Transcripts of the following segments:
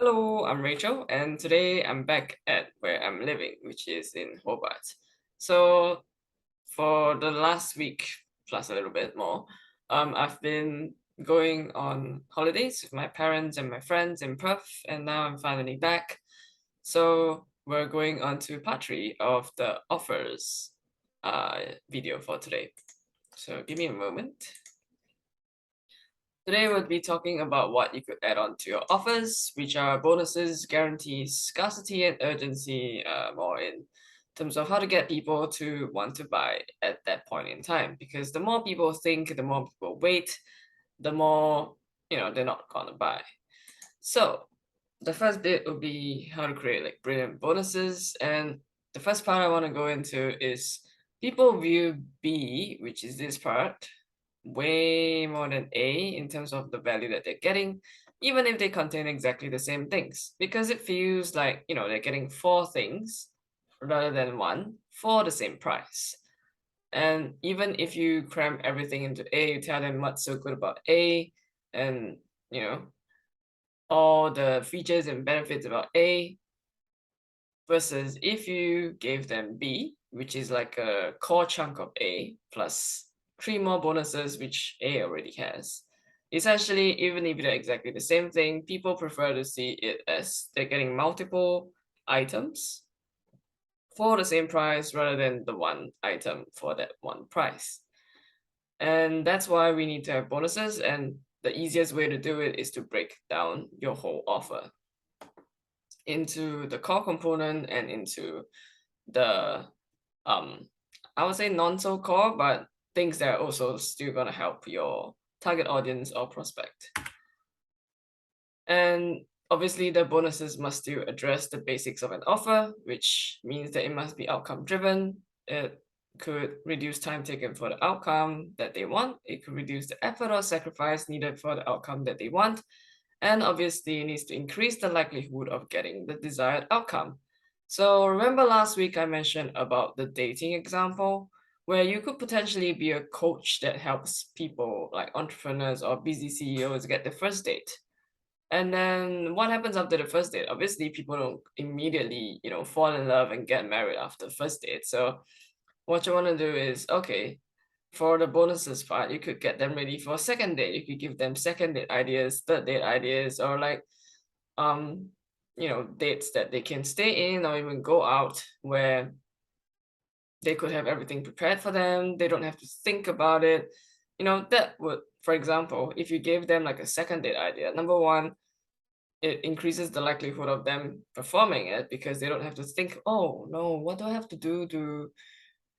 Hello, I'm Rachel, and today I'm back at where I'm living, which is in Hobart. So, for the last week, plus a little bit more, I've been going on holidays with my parents and my friends in Perth, and now I'm finally back. So, we're going on to part three of the offers video for today. So, give me a moment. Today we'll be talking about what you could add on to your offers, which are bonuses, guarantees, scarcity, and urgency, more in terms of how to get people to want to buy at that point in time. Because the more people think, the more people wait, the more they're not gonna buy. So the first bit will be how to create like brilliant bonuses, and the first part I want to go into is people view B, which is this part, way more than A in terms of the value that they're getting, even if they contain exactly the same things, because it feels like, they're getting four things rather than one for the same price. And even if you cram everything into A, you tell them what's so good about A, and, you know, all the features and benefits about A, versus if you gave them B, which is like a core chunk of A plus three more bonuses which A already has. Essentially, even if they're exactly the same thing, people prefer to see it as they're getting multiple items for the same price rather than the one item for that one price. And that's why we need to have bonuses, and the easiest way to do it is to break down your whole offer into the core component and into the um I would say non so core, but things that are also still gonna help your target audience or prospect. And obviously the bonuses must still address the basics of an offer, which means that it must be outcome driven. It could reduce time taken for the outcome that they want. It could reduce the effort or sacrifice needed for the outcome that they want. And obviously it needs to increase the likelihood of getting the desired outcome. So remember last week I mentioned about the dating example, where you could potentially be a coach that helps people like entrepreneurs or busy CEOs get the first date. And then what happens after the first date? Obviously, people don't immediately, fall in love and get married after the first date. So what you want to do is, okay, for the bonuses part, you could get them ready for a second date. You could give them second date ideas, third date ideas, or like um, dates that they can stay in or even go out where they could have everything prepared for them. They don't have to think about it. That would, for example, if you gave them like a second date idea, number one, it increases the likelihood of them performing it because they don't have to think, oh no, what do I have to do to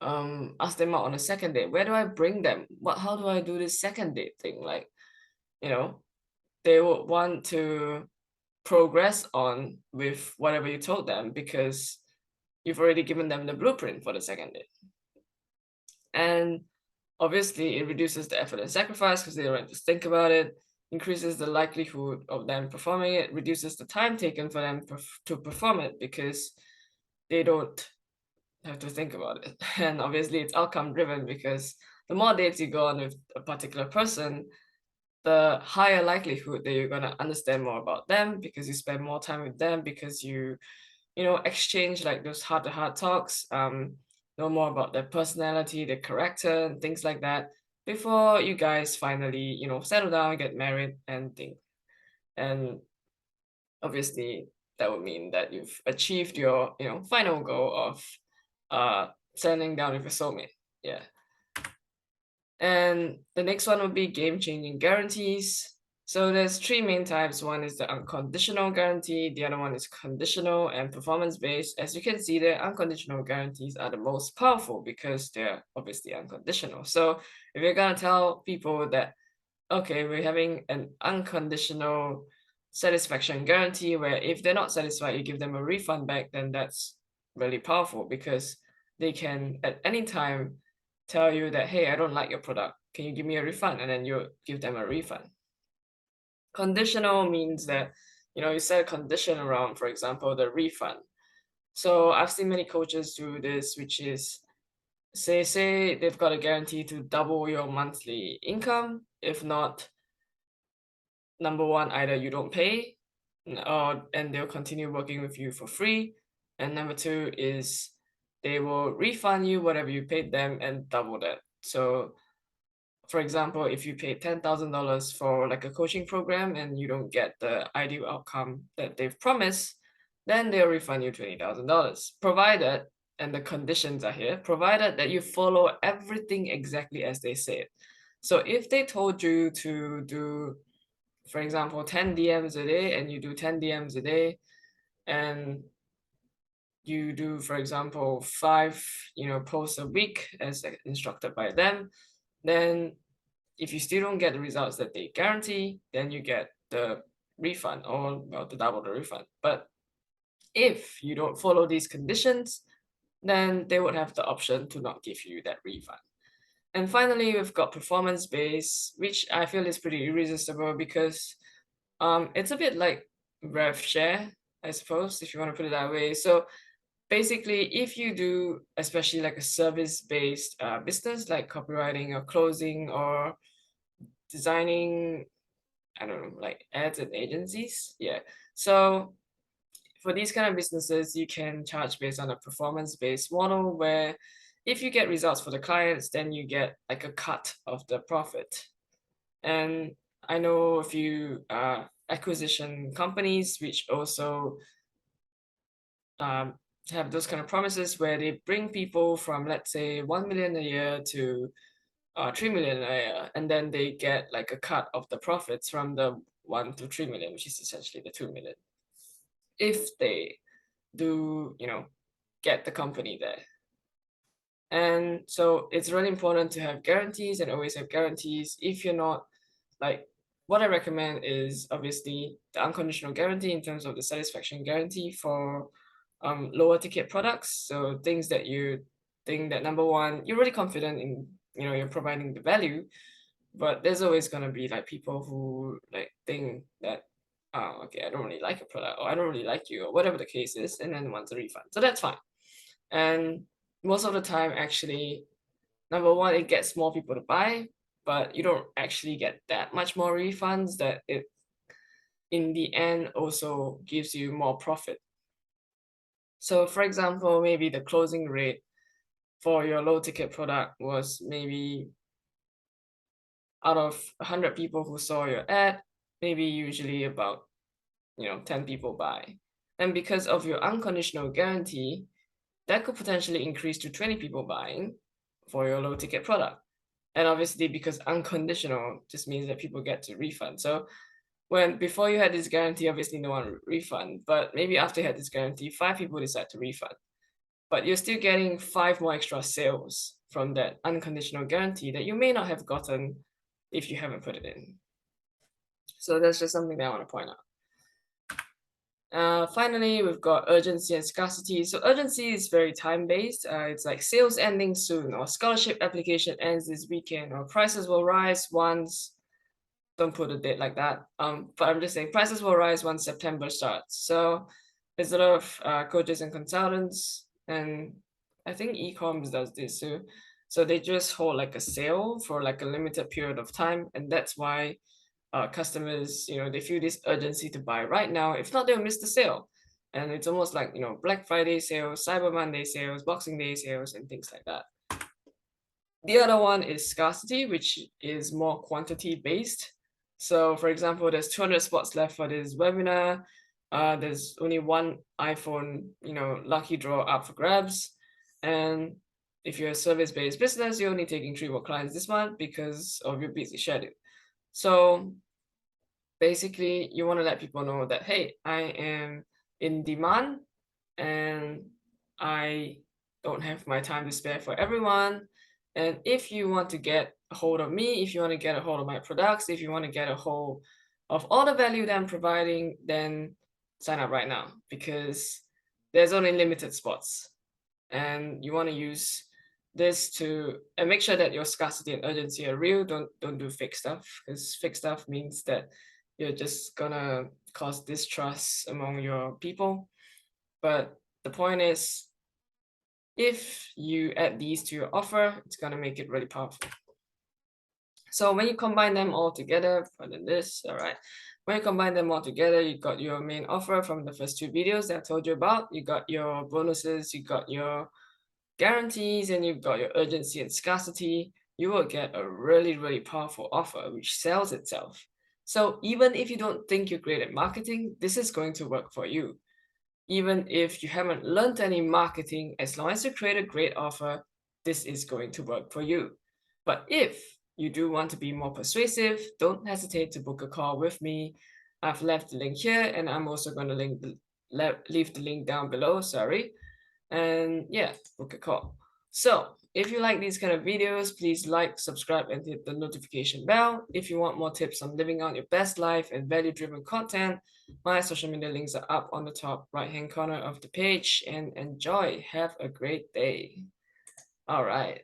ask them out on a second date? Where do I bring them? How do I do this second date thing? Like, you know, they would want to progress on with whatever you told them because you've already given them the blueprint for the second date. And obviously, it reduces the effort and sacrifice because they don't have to think about it, increases the likelihood of them performing it, reduces the time taken for them to perform it because they don't have to think about it. And obviously, it's outcome driven because the more dates you go on with a particular person, the higher likelihood that you're going to understand more about them because you spend more time with them because you exchange like those heart to heart talks, know more about their personality, their character, and things like that before you guys finally, settle down, get married, and think. And obviously, that would mean that you've achieved your, final goal of settling down with a soulmate. Yeah. And the next one would be game changing guarantees. So there's three main types. One is the unconditional guarantee, the other one is conditional and performance based. As you can see, the unconditional guarantees are the most powerful because they're obviously unconditional. So if you're gonna tell people that, okay, we're having an unconditional satisfaction guarantee where if they're not satisfied, you give them a refund back, then that's really powerful because they can at any time tell you that, hey, I don't like your product. Can you give me a refund? And then you give them a refund. Conditional means that, you set a condition around, for example, the refund. So I've seen many coaches do this, which is say they've got a guarantee to double your monthly income. If not, number one, either you don't pay, and they'll continue working with you for free. And number two is they will refund you whatever you paid them and double that. So for example, if you pay $10,000 for like a coaching program and you don't get the ideal outcome that they've promised, then they'll refund you $20,000, provided, and the conditions are here, provided that you follow everything exactly as they said. So if they told you to do, for example, 10 DMs a day and you do 10 DMs a day, and you do, for example, five, posts a week as instructed by them, then if you still don't get the results that they guarantee, then you get the refund or well, the double the refund. But if you don't follow these conditions, then they would have the option to not give you that refund. And finally, we've got performance based, which I feel is pretty irresistible because it's a bit like rev share, I suppose, if you want to put it that way. So basically, if you do, especially like a service based business like copywriting or closing or designing, I don't know, like ads and agencies. Yeah. So for these kind of businesses, you can charge based on a performance-based model where if you get results for the clients, then you get like a cut of the profit. And I know a few acquisition companies which also um, have those kind of promises where they bring people from, let's say, 1 million a year to 3 million a year, and then they get like a cut of the profits from the 1 to 3 million, which is essentially the 2 million, if they do, get the company there. And so it's really important to have guarantees and always have guarantees. If you're not, like, what I recommend is obviously the unconditional guarantee in terms of the satisfaction guarantee for lower ticket products. So things that you think that number one, you're really confident in, you're providing the value, but there's always gonna be like people who like think that, oh, okay, I don't really like a product or I don't really like you or whatever the case is, and then wants a refund. So that's fine. And most of the time, actually, number one, it gets more people to buy, but you don't actually get that much more refunds that it in the end also gives you more profit. So for example, maybe the closing rate for your low ticket product was maybe out of 100 people who saw your ad, maybe usually about 10 people buy. And because of your unconditional guarantee, that could potentially increase to 20 people buying for your low ticket product. And obviously, because unconditional just means that people get to refund. So when before you had this guarantee, obviously no one refund, but maybe after you had this guarantee, five people decide to refund. But you're still getting five more extra sales from that unconditional guarantee that you may not have gotten if you haven't put it in. So that's just something that I want to point out. Finally, we've got urgency and scarcity. So urgency is very time-based. It's like sales ending soon, or scholarship application ends this weekend, or prices will rise once. Don't put a date like that. But I'm just saying prices will rise once September starts. So there's a lot of coaches and consultants, and I think e-coms does this too. So they just hold like a sale for like a limited period of time, and that's why customers, they feel this urgency to buy right now. If not, they'll miss the sale. And it's almost like, Black Friday sales, Cyber Monday sales, Boxing Day sales, and things like that. The other one is scarcity, which is more quantity based. So for example, there's 200 spots left for this webinar. There's only one iPhone, lucky draw up for grabs. And if you're a service-based business, you're only taking 3 more clients this month because of your busy schedule. So basically, you want to let people know that, hey, I am in demand and I don't have my time to spare for everyone. And if you want to get a hold of me, if you want to get a hold of my products, if you want to get a hold of all the value that I'm providing, then sign up right now because there's only limited spots. And you want to use this to and make sure that your scarcity and urgency are real. Don't do fake stuff, because fake stuff means that you're just gonna cause distrust among your people. But the point is, if you add these to your offer, it's gonna make it really powerful. So when you combine them all together, and this, all right, when you combine them all together, you got your main offer from the first two videos that I told you about. You got your bonuses, you got your guarantees, and you've got your urgency and scarcity. You will get a really, really powerful offer which sells itself. So even if you don't think you're great at marketing, this is going to work for you. Even if you haven't learned any marketing, as long as you create a great offer, this is going to work for you. But if you do want to be more persuasive, don't hesitate to book a call with me. I've left the link here, and I'm also going to leave the link down below. Sorry. And yeah, book a call. So if you like these kind of videos, please like, subscribe, and hit the notification bell. If you want more tips on living out your best life and value-driven content, my social media links are up on the top right-hand corner of the page. And enjoy. Have a great day. All right.